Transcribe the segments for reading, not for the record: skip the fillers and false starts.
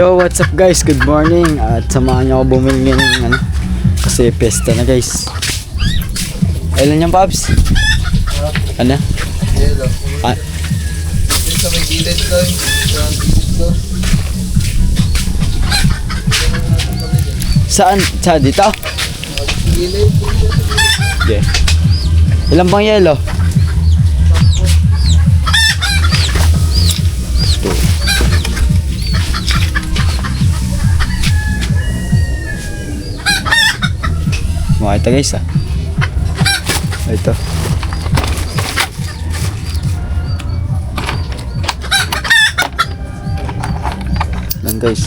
Yo, what's up guys? Good morning. At samahan nyo ako bumili ng kasi pesta na guys. Ilan yung Pops? Ano? Yelo. Ah, Dito sa may gilid ko. saan? Sa dito? Gilid. Okay. Ilan bang yelo? Makita guys ito lang guys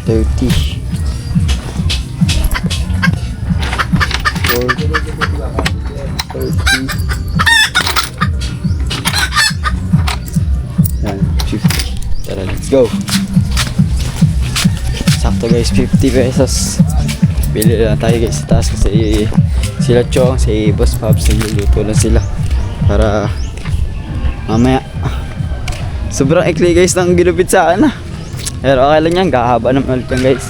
30 40 30 yan 50. Tara, let's go. Sakto guys, 50 pesos. Bili lang tayo guys sa taas kasi sila Chong, si Boss Pops nagluluto na sila para mamaya. Sobrang ikli guys ng ginupit sa akin pero okay lang yan, kahaba naman ulit yan guys.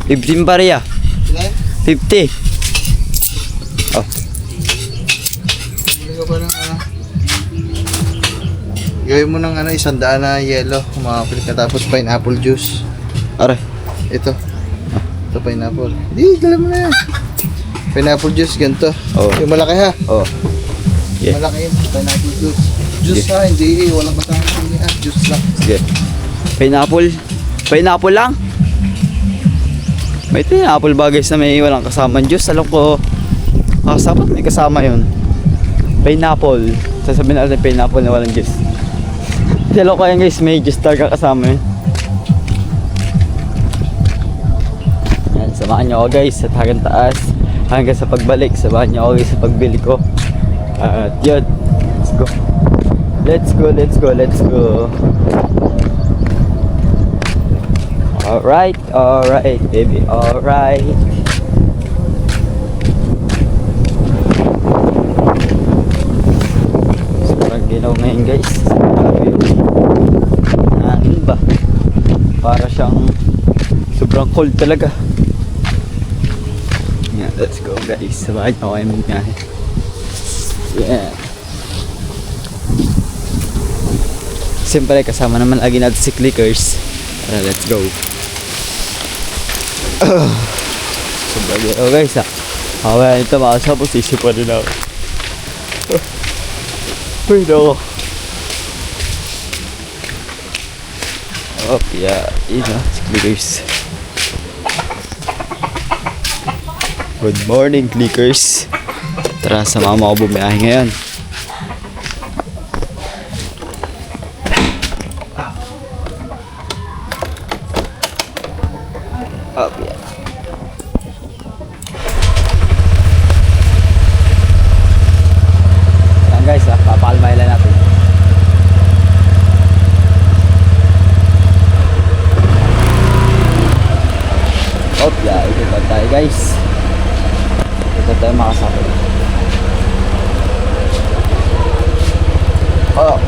$50 pareya. 50. Oh. Gawin mo ng 100 na yelo. Kumakapilit ka tapos pineapple juice. Aray. Ito. Ito pineapple. Di, dala mo na yan. Pineapple juice, ganito. Oh. Yung malaki ha. Oh. Yeah. Malaki yun. Pineapple juice. Juice Yeah. ha, hindi. Walang kasama ha. Juice lang. Sige. Pineapple. Pineapple lang? May pineapple ba guys na may walang kasama juice? Alam ko dapat may kasama yun. Pineapple. Sasabihin natin pineapple na walang juice. Alam ko yan guys, may juice talaga kasama yun. Yan, samahan nyo ako guys sa tagang taas. Hanggang sa pagbalik, samahan nyo ako guys sa pagbili ko. At yun, let's go. Let's go, let's go, let's go. Alright, baby, alright. Sobrang ginaw ngayon guys. Sabi ano ba? Para siyang sobrang cold talaga. Yeah, let's go guys. Sabay ako kayo magbiyahe. Yeah. Siyempre kasama naman lagi natin si Clickers. Tara, let's go. Sobrang ginaw guys okay, ito makasapos isipan din ako. Pwede ako. Oh, yeah. Clickers. Good morning, Clickers. Tara, sama mo ako bumiyahe ngayon. Oh, yeah. Ayan guys, papalmay lang natin. Oh, yeah, ito lang tayo guys. Ito tayo makasakot. Oh.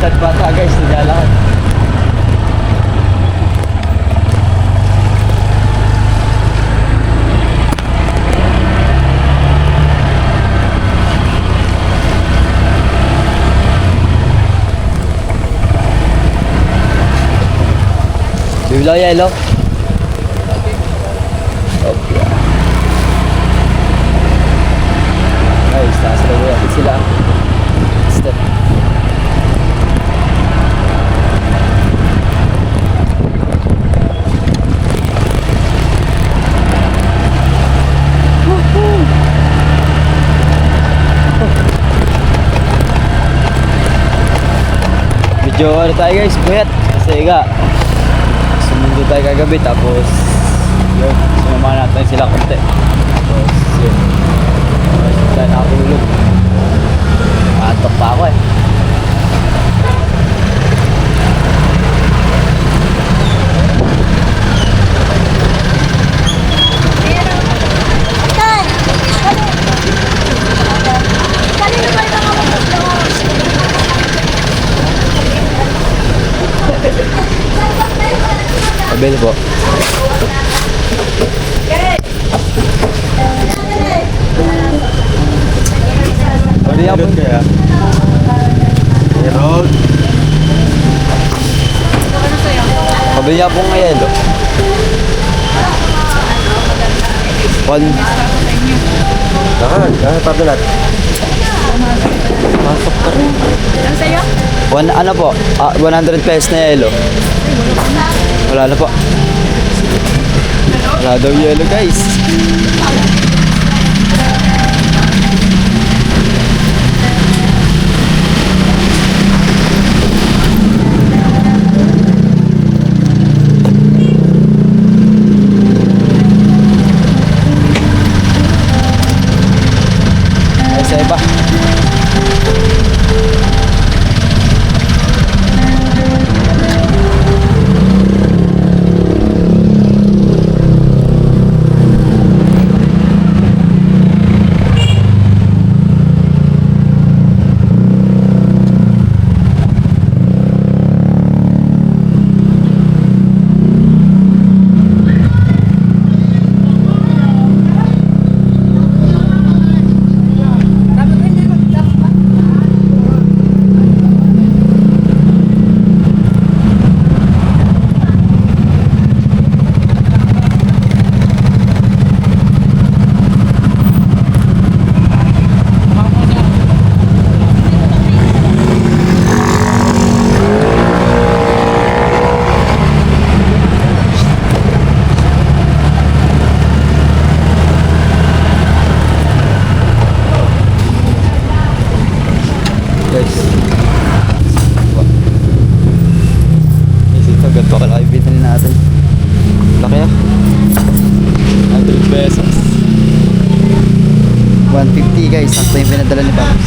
Start bata guys, naglalakad. Biblaw yellow. Okay. Guys, nasa loob natin sila. Step. Medyo ano tayo guys, puyat. Kasi nga, sumundo tayo kagabi tapos yun, sumama natin sila konti. Tapos yun, tayo nakatulog. Maantok pa ako eh. Abel po. Ano yan po? Roll. Pabili niya po ngayon do. One. Pabilat. Pasok pa rin. Ano sa'yo? One, ano po? 100 pesos na yelo. Wala na po. Wala daw yelo guys. Ay, sa iba. Guys. Isip agad pa kalaki bitin natin. Laki ah. 100 pesos. 150 guys. Sakto yung pinadala ni Pops.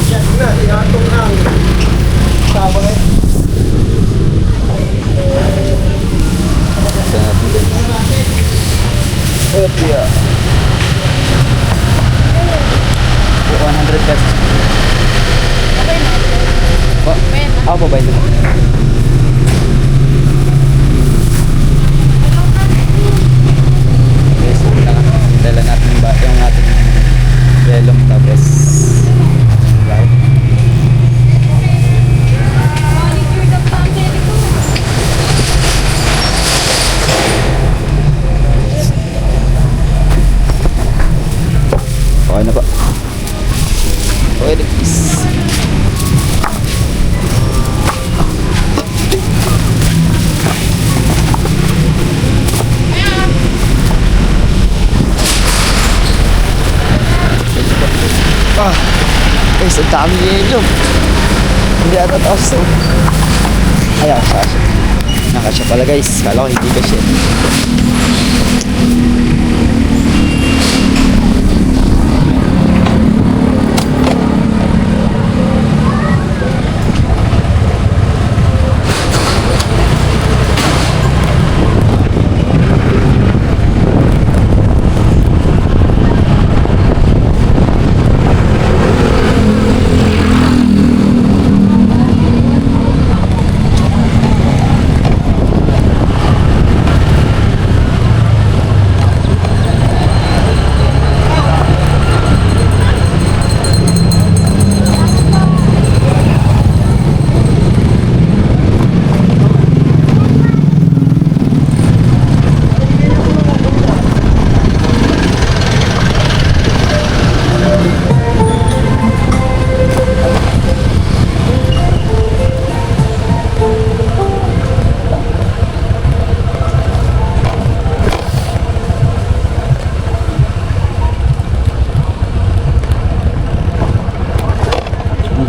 Isa natin guys. Yeah. 100 pesos. Pa? Ako pa ba ito? Guys, dala natin yung ating yelong tapos live. Okay na pa. Okay, guys. Guys, ang dami yelo. Hindi ata taas to. Ayan, kasya. Nakasya pala guys. Kala ko hindi kasya.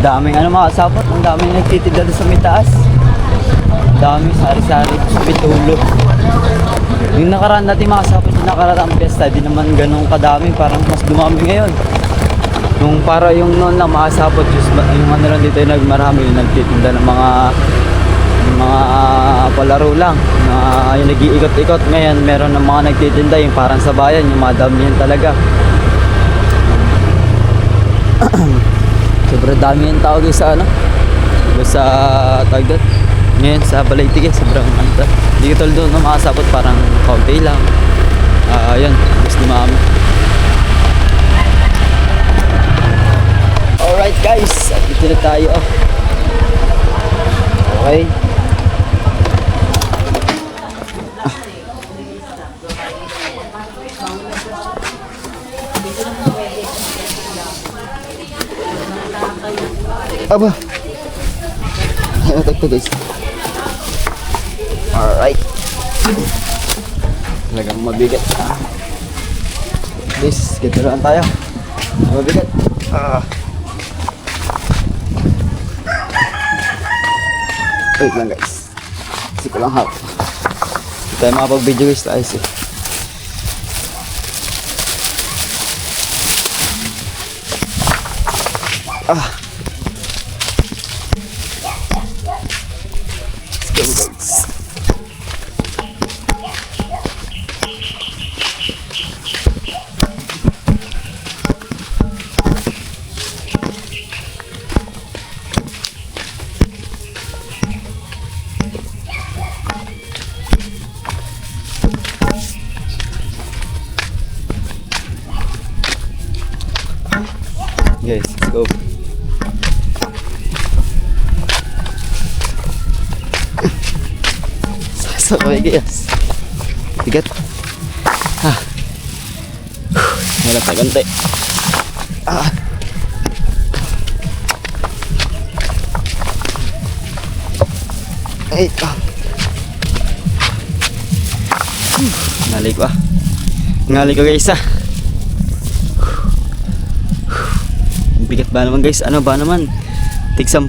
daming ano mga kasapot, ang daming nagtitinda doon sa may taas. Ang daming sari-sari sa Pitulo. Yung nakaraan natin mga kasapot, yung nakaraang piyesta, di naman ganun kadami, parang mas dumami ngayon. Yung para yung noon lang mga kasapot, yung ano lang dito yung nagmarami, yung nagtitinda ng mga palaro lang na yung nag-iikot-ikot. Ngayon meron ng mga nagtitinda yung parang sa bayan, yung madamihan talaga. Sobrang dami yung tao guys sa ano, sa Tagdat. Ngayon sa Balaytige sobrang ano, hindi ko doon na makasapot, parang kaunti lang. Ayun, gusto mami. Alright guys, dito na tayo. Okay. Aba. Ayan, tagto guys. Alright. Talagang mabigat. Guys, ganito lang tayo. Mabigat. Wait lang guys. Kasi ko lang hap. Hindi tayo makapag-video guys. Ayos eh. Let's go guys. Guys, let's go. Sabay guys. Bigat. Wala pa gantay. Ay, Ngali ko Ngali ko guys Bigat ba naman guys? Ano ba naman? Tig 10.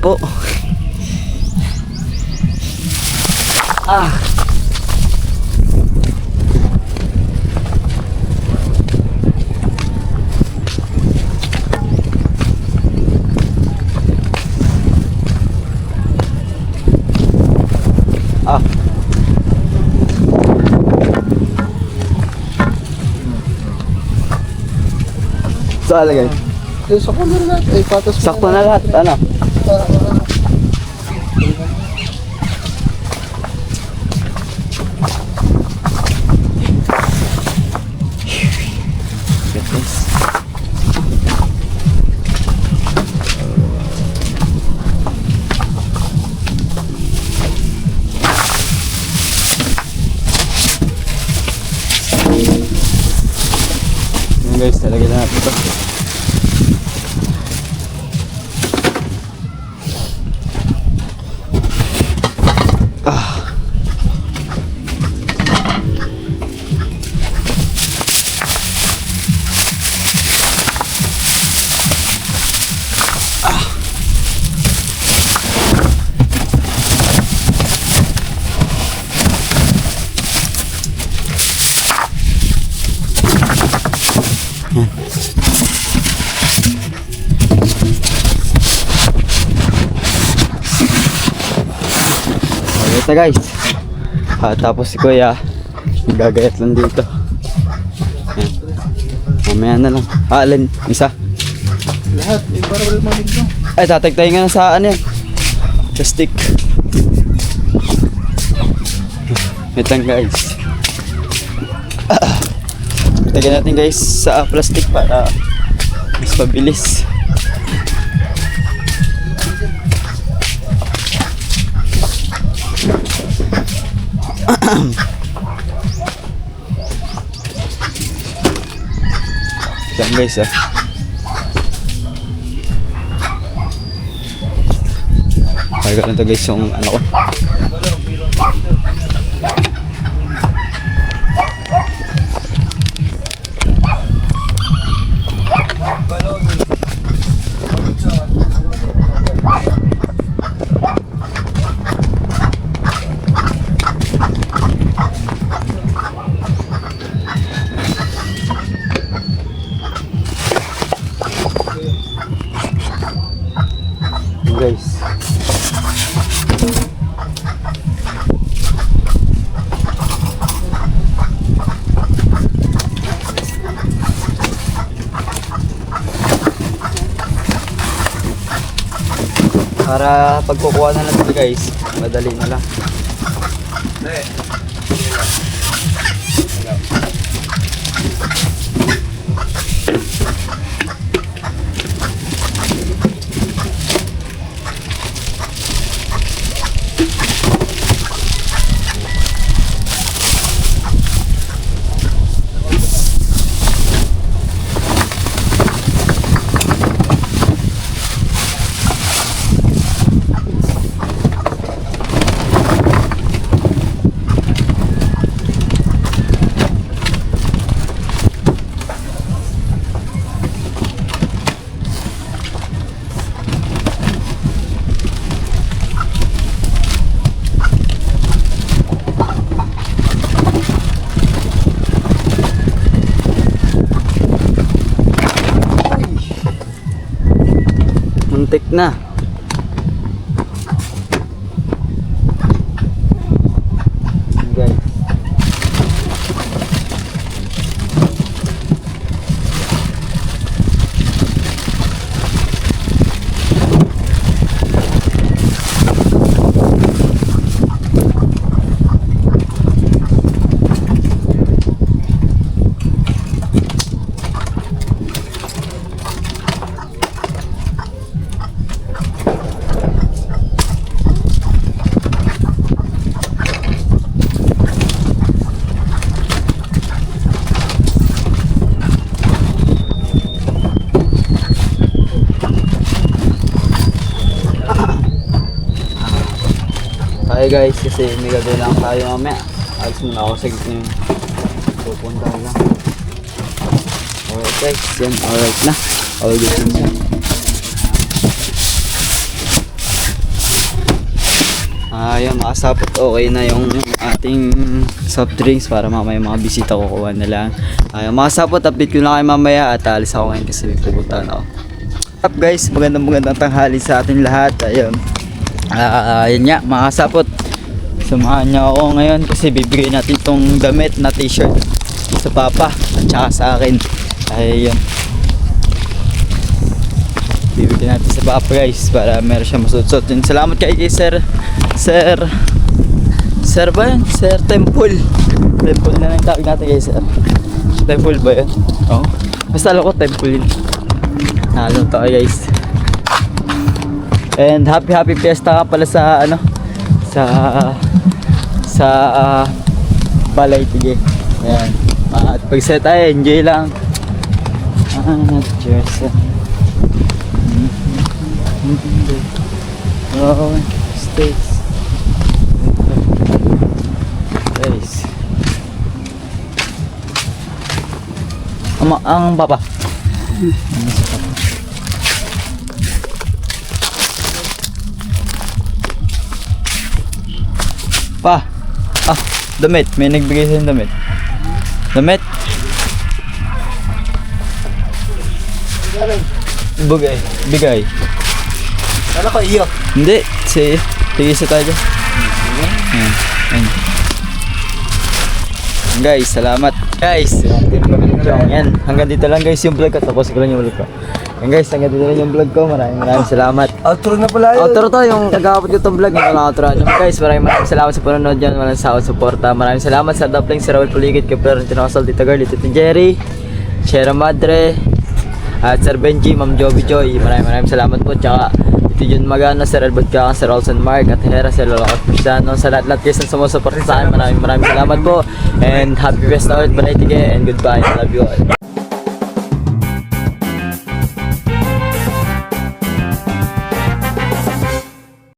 Saan lagay? Sakto na lahat. Ay, patas mo. Sakto na lahat. Ano? Guys, talaga na ito. Ito guys, tapos si Kuya gagayat lang dito. Ayan. Mamaya na lang. Alin, isa. Lahat, para wala maligno. Ay, tatagtay nga na sa ano yan, sa stick. Ito lang guys. Tagyan natin guys sa plastic para mas mabilis. Yan guys Kaya lang to guys yung ano ko. guys. Para pagkukuha na natin guys, madali na lang. Muntik na. Guys. Hi guys, kasi may gagawin lang tayo mamaya. Alis muna ako sa gitna yung pupunta lang. Alright guys, yan, alright na. All good na. Ayun, makasapot okay na yung ating soft drinks para mamaya mga bisita kukuha na lang. Ayun, makasapot, update ko na kayo mamaya at alis ako ngayon kasi may pupunta na ako. Up guys, magandang tanghali sa ating lahat. Ayun. Yun nga, mga kasapot, samahan niyo ako ngayon kasi bibigay natin tong damit na t-shirt sa papa at saka sa akin. Ayun, bibigyan natin sa papa guys para meron siya masuot-suot. Salamat kay Sir ba yun? Sir Temple na lang tawag natin kay Sir Temple ba yun? Oo, basta alam ko Temple yun. Nalo to guys. And happy fiesta ka pala sa ano sa Balay Tige. Ayan. At pag-set tayo, enjoy lang. Cheers. Oh, States. Guys. Ang papa. Pa, damit. May nagbigay sa'yo ng damit. Damit? Bigay. Kala ko iyo. Hindi, tigil sa tayo. Ayan. Guys, salamat. Guys, yan. Hanggang dito lang guys yung vlog ko. Tapos ko lang yung vlog ko. Yan guys, hanggang dito lang yung vlog ko. Maraming salamat. Outro na pala yun. Outro to, yung nag-upload ko itong vlog. Yung outro. Guys, maraming salamat sa panonood dyan. Walang sawad suporta. Maraming salamat sa Dapling, sa Raul Puligid, kay Florentino Casal, Tita Girl, Tito Jerry, Sierra Madre, at Sir Benji, Ma'am Joby Joy. Maraming salamat po. Tsaka Tito Jun Magana, Sir Albert Kakan, Sir Olsen Mark, at Hera, Sir Lolocos Cristiano. Sa lahat guys na sumusuporta sa akin, maraming salamat po. And happy fiesta ulit, Balay Tige, and goodbye. Love you all.